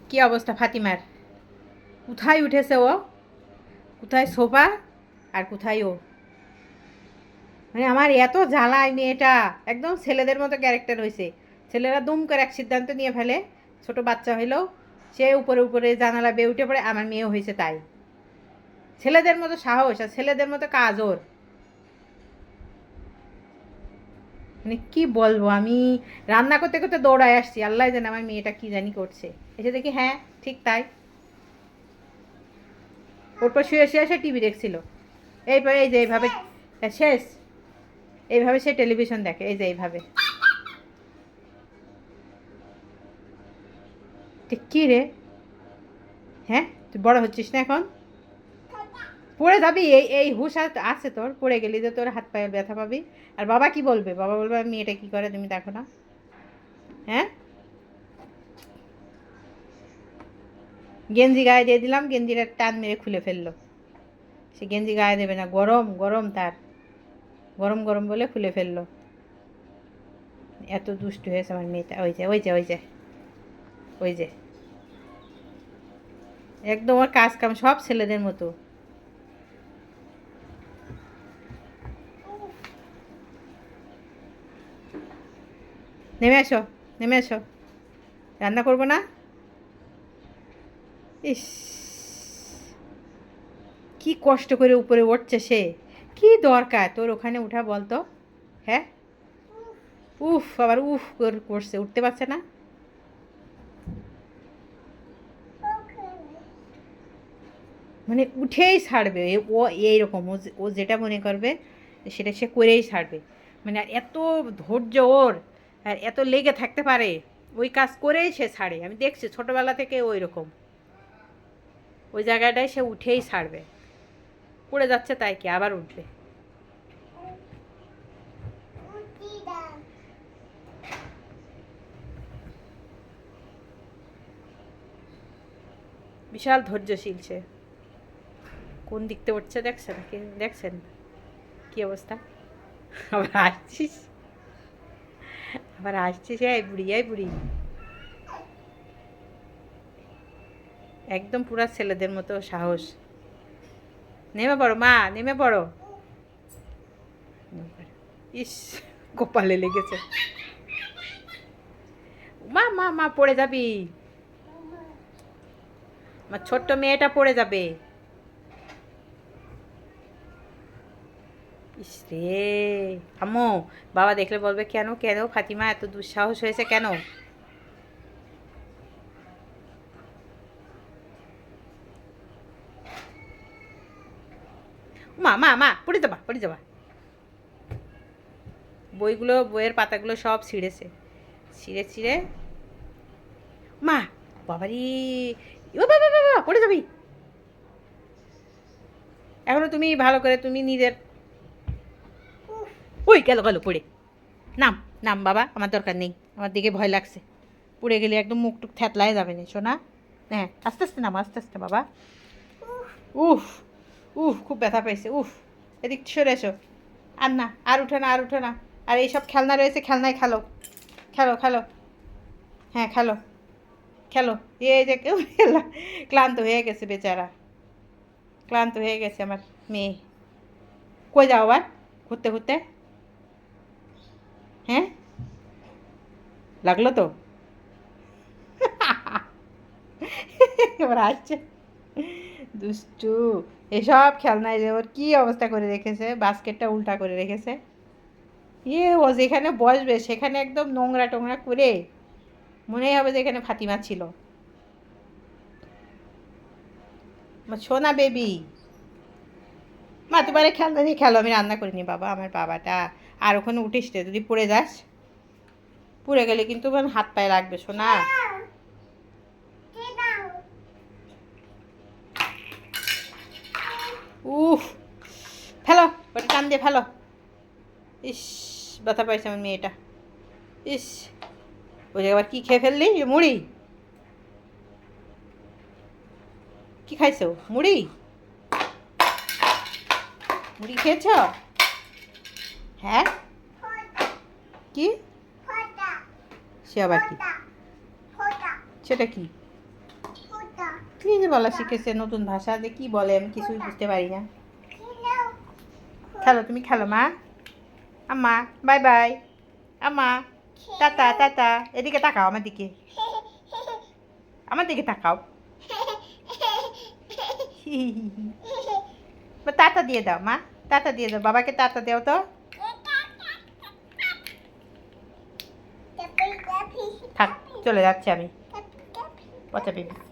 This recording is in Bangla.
কি অবস্থা ফাতিমার? কোথায় উঠেছে ও? কোথায় সোফা আর কোথায় ও? মানে আমার এত জ্বালায় মেয়েটা। একদম ছেলেদের মতো ক্যারেক্টার হয়েছে। ছেলেরা দুম করে এক সিদ্ধান্ত নিয়ে ফেলে। ছোট বাচ্চা হইলেও সে উপরে উপরে জানালা বেয়ে উঠে পড়ে। আমার মেয়েও হয়েছে তাই। ছেলেদের মতো সাহস আর ছেলেদের মতো কাজ ওর। মানে কি বলবো আমি, রান্না করতে করতে দৌড়ায় আসছি, আল্লাহ জানে আমার মেয়েটা কি জানি করছে। এসে দেখি হ্যাঁ ঠিক তাই, ওর পর শুয়ে শুয়ে সে টিভি দেখছিল। এইবার এই যে এইভাবে শেষ, এইভাবে সে টেলিভিশন দেখে, এই যে এইভাবে। ঠিক কী রে? হ্যাঁ, তুই বড় হচ্ছিস না এখন? পড়ে যাবি, এই এই হুঁশ আছে তোর? পড়ে গেলি যে তোর হাত পায়ে ব্যথা পাবি। আর বাবা কি বলবে? বাবা বলবে আমি মেয়েটা কি করে তুমি দেখো না। হ্যাঁ, গেঞ্জি গায়ে দিয়ে দিলাম, গেঞ্জিটা টান মেরে খুলে ফেললো। সে গেঞ্জি গায়ে দেবে না, গরম গরম তার, গরম গরম বলে খুলে ফেললো। এত দুষ্টু হয়েছে আমার মেয়েটা। ওই যে ওই যে ওই যে ওই যে, একদম ওর কাজ কাম সব ছেলেদের মতো। নেমে এসো, নেমে এসো। রান্না করবো না? ইস, কি কষ্ট করে উপরে উঠছে সে। কি দরকার তোর ওখানে উঠা বলতো? হ্যাঁ, উফ আবার উফ করছে, উঠতে পারছে না। মানে উঠেই ছাড়বে ও। এইরকম ও যেটা মনে করবে সেটা সে করেই ছাড়বে। মানে আর এত ধৈর্য ওর, আর এত লেগে থাকতে পারে। ওই কাজ করেই সে ছাড়ে, আমি দেখছি ছোটোবেলা থেকে ওই রকম। ওই জায়গাটায় সে উঠেই ছাড়বে। পড়ে যাচ্ছে তাই কি, আবার উঠবে। বিশাল ধৈর্যশীল সে। কোন দিক থেকে উঠছে দেখছেন? কি দেখছেন কি অবস্থা? আবার আসছিস, আবার আসছিস, এই বুড়ি এই বুড়ি। একদম পুরা ছেলেদের মতো সাহস। নেমে পড়ো মা, নেমে পড়ো। ইস, কপালে লেগেছে। মা মা মা, পড়ে যাবি। আমার ছোট্ট মেয়েটা পড়ে যাবে। ইস রে, আম্মু, বাবা দেখলে বলবে কেন কেন ফাতিমা এত দুঃসাহস হয়েছে কেন? মা মা মা, পড়ে যাবা পড়ে যাবা। বইগুলো, বইয়ের পাতাগুলো সব ছিঁড়েছে, ছিঁড়ে ছিঁড়ে। মা, বাবারি, ও বাবা বাবা, পড়ে যাবি। এখনো তুমি ভালো করে তুমি নিজের, ওই গেল গেল পড়ে। নাম, নাম বাবা, আমার দরকার নেই, আমার দিকে ভয় লাগছে। পড়ে গেলে একদম মুখ টুক থ্যাতলায় যাবে না শোনা। হ্যাঁ, আস্তে আস্তে নাম, আস্তে আস্তে বাবা। উফ, উফ খুব ব্যথা পেয়েছে, উফ। এদিক সরে এসো। আর না, আর উঠে না, আর উঠে না। আর এইসব খেলনা রয়েছে, খেলনায় খেলো, খেলো খেলো। হ্যাঁ খেলো, খেলো। এই যে কেউ ক্লান্ত হয়ে গেছে বেচারা, ক্লান্ত হয়ে গেছে আমার মেয়ে। কই যাও আবার ঘুরতে ঘুরতে? হ্যাঁ, লাগলো তো। এবার আসছে দুষ্টু। এসব খেলনায় যে ওর কী অবস্থা করে রেখেছে, বাস্কেটটা উল্টা করে রেখেছে। ও যেখানে বসবে সেখানে একদম নোংরা টোংরা করে মনেই হবে যে এখানে ফাতিমা ছিল। আমার সোনা বেবি। মা তোমার খেলনা নিয়ে খেলো, আমি রান্না করিনি বাবা, আমার বাবাটা। আর ওখানে উঠিস রে, যদি পড়ে যাস, পড়ে গেলে কিন্তু হাত পায়ে লাগবে সোনা। উফ, ফেলো, ওটা টান দিয়ে ফেলো। ইস, ব্যথা পাইছে আমার মেয়েটা। ইস, ওই আবার কী খেয়ে ফেললি? মুড়ি? কি খাইছো? মুড়ি? মুড়ি খেয়েছ? হ্যাঁ, কি? সে আবার কি? সেটা কি? কি যে বলা শিখেছে নতুন ভাষা, যে কি বলে আমি কিছুই বুঝতে পারি না। খেলো, তুমি খেলো মা। আম্মা বাই বাই। আম্মা টাটা টাটা। এদিকে তাকাও, আমার দিকে, আমার দিকে তাকাও। টাটা দিয়ে দাও মা, টাটা দিয়ে দাও, বাবাকে টাটা দাও তো। থাক, চলে যাচ্ছি আমি, পচা বেবি।